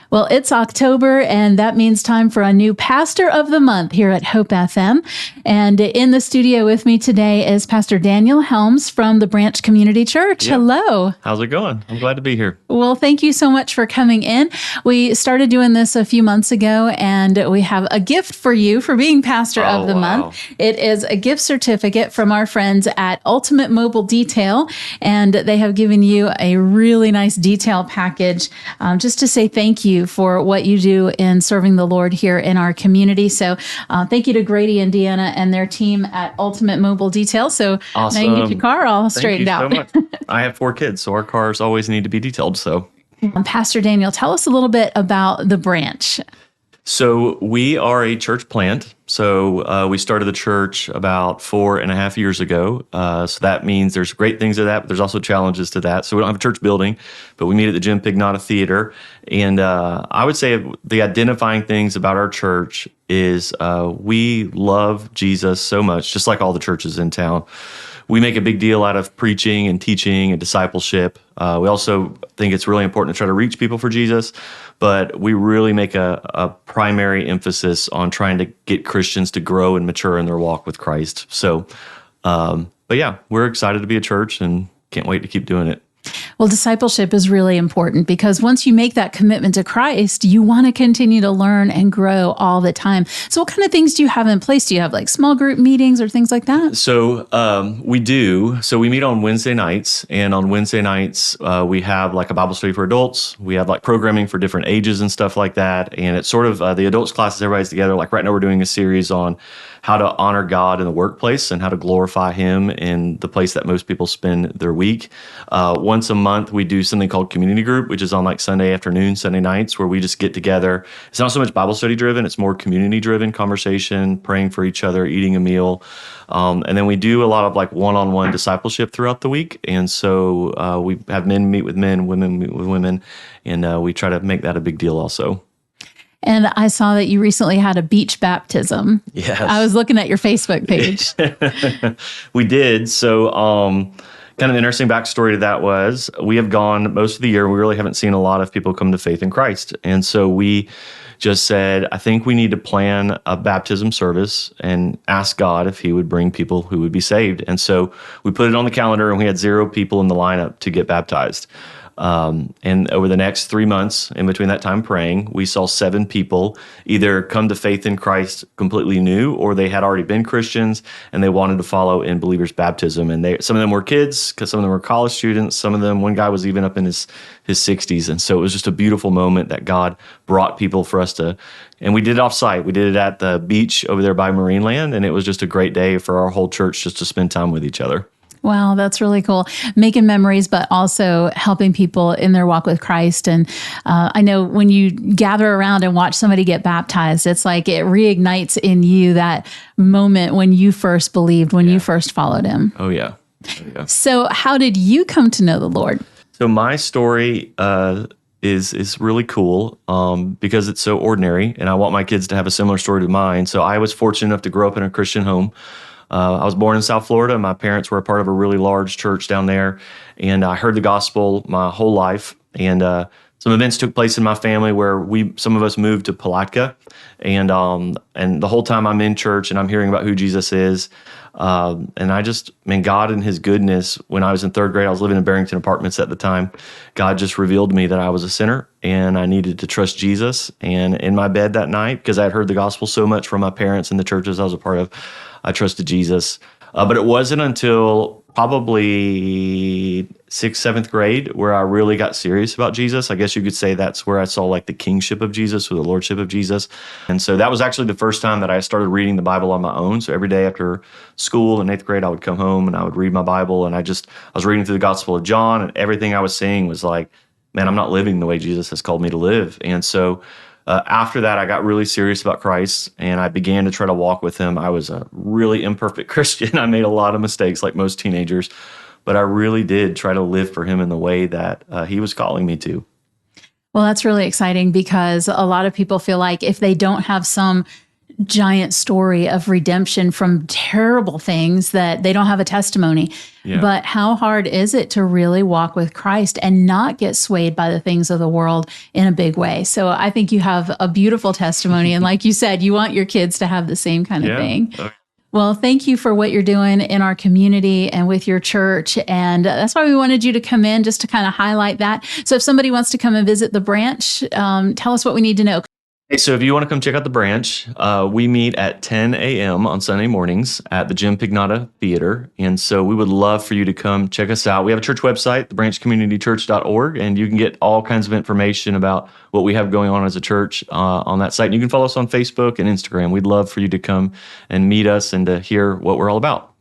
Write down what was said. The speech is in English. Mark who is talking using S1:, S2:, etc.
S1: Well, it's October, and that means time for a new Pastor of the Month here at Hope FM. And in the studio with me today is Pastor Daniel Helms from the Branch Community Church.
S2: Yep.
S1: Hello.
S2: How's it going? I'm glad to be here.
S1: Well, thank you so much for coming in. We started doing this a few months ago, and we have a gift for you for being Pastor of the Month. It is a gift certificate from our friends at Ultimate Mobile Detail, and they have given you a really nice detail package just to say thank you for what you do in serving the Lord here in our community. So thank you to Grady and Deanna and their team at Ultimate Mobile Detail. So
S2: Awesome.
S1: now you get your car all straightened out.
S2: Thank you so much. I have 4 kids, so our cars always need to be detailed. So,
S1: Pastor Daniel, tell us a little bit about the branch.
S2: So we are a church plant. So we started the church about 4.5 years ago. So that means there's great things to that, but there's also challenges to that. So we don't have a church building, but we meet at the Jim Pignata Theater. And I would say the identifying things about our church is we love Jesus so much, just like all the churches in town. We make a big deal out of preaching and teaching and discipleship. We also think it's really important to try to reach people for Jesus, but we really make a primary emphasis on trying to get Christians to grow and mature in their walk with Christ. So, but yeah, we're excited to be a church and can't wait to keep doing it.
S1: Well, discipleship is really important because once you make that commitment to Christ, you want to continue to learn and grow all the time. So what kind of things do you have in place? Do you have like small group meetings or things like that?
S2: So we do. So we meet on Wednesday nights, and on Wednesday nights, we have like a Bible study for adults. We have like programming for different ages and stuff like that. And it's sort of the adults classes, everybody's together. Like right now we're doing a series on how to honor God in the workplace and how to glorify Him in the place that most people spend their week. Once a month, we do something called community group, which is on like Sunday afternoon, Sunday nights, where we just get together. It's not so much Bible study driven, it's more community driven conversation, praying for each other, eating a meal. And then we do a lot of like one-on-one discipleship throughout the week. And so we have men meet with men, women meet with women, and we try to make that a big deal also.
S1: And I saw that you recently had a beach baptism.
S2: Yes.
S1: I was looking at your Facebook page.
S2: We did. So kind of interesting backstory to that was we have gone most of the year. We really haven't seen a lot of people come to faith in Christ. And so we just said, I think we need to plan a baptism service and ask God if He would bring people who would be saved. And so we put it on the calendar, and we had 0 people in the lineup to get baptized. And over the next 3 months, in between that time praying, we saw 7 people either come to faith in Christ completely new, or they had already been Christians and they wanted to follow in believers' baptism. And some of them were kids, because some of them were college students. Some of them, one guy was even up in his 60s. And so it was just a beautiful moment that God brought people for us to, and we did it off-site. We did it at the beach over there by Marineland, and it was just a great day for our whole church just to spend time with each other.
S1: Wow, that's really cool. Making memories, but also helping people in their walk with Christ. And I know when you gather around and watch somebody get baptized, it's like it reignites in you that moment when you first believed, when you first followed Him.
S2: Oh, yeah.
S1: So how did you come to know the Lord?
S2: So my story is really cool because it's so ordinary, and I want my kids to have a similar story to mine. So I was fortunate enough to grow up in a Christian home. I was born in South Florida. My parents were a part of a really large church down there, and I heard the gospel my whole life. And some events took place in my family where some of us moved to Palatka, and the whole time I'm in church and I'm hearing about who Jesus is, and God in His goodness. When I was in 3rd grade, I was living in Barrington Apartments at the time. God just revealed to me that I was a sinner and I needed to trust Jesus. And in my bed that night, because I had heard the gospel so much from my parents and the churches I was a part of, I trusted Jesus. But it wasn't until probably 6th, 7th grade where I really got serious about Jesus. I guess you could say that's where I saw like the kingship of Jesus or the lordship of Jesus. And so that was actually the first time that I started reading the Bible on my own. So every day after school in 8th grade, I would come home and I would read my Bible. And I was reading through the Gospel of John, and everything I was seeing was like, man, I'm not living the way Jesus has called me to live. And so after that, I got really serious about Christ, and I began to try to walk with Him. I was a really imperfect Christian. I made a lot of mistakes like most teenagers, but I really did try to live for Him in the way that He was calling me to.
S1: Well, that's really exciting because a lot of people feel like if they don't have some giant story of redemption from terrible things that they don't have a testimony.
S2: Yeah.
S1: But how hard is it to really walk with Christ and not get swayed by the things of the world in a big way? So I think you have a beautiful testimony. And like you said, you want your kids to have the same kind of thing. Well, thank you for what you're doing in our community and with your church. And that's why we wanted you to come in, just to kind of highlight that. So if somebody wants to come and visit the branch, tell us what we need to know.
S2: Hey, so if you want to come check out the branch, we meet at 10 a.m. on Sunday mornings at the Jim Pignata Theater. And so we would love for you to come check us out. We have a church website, thebranchcommunitychurch.org, and you can get all kinds of information about what we have going on as a church on that site. And you can follow us on Facebook and Instagram. We'd love for you to come and meet us and to hear what we're all about.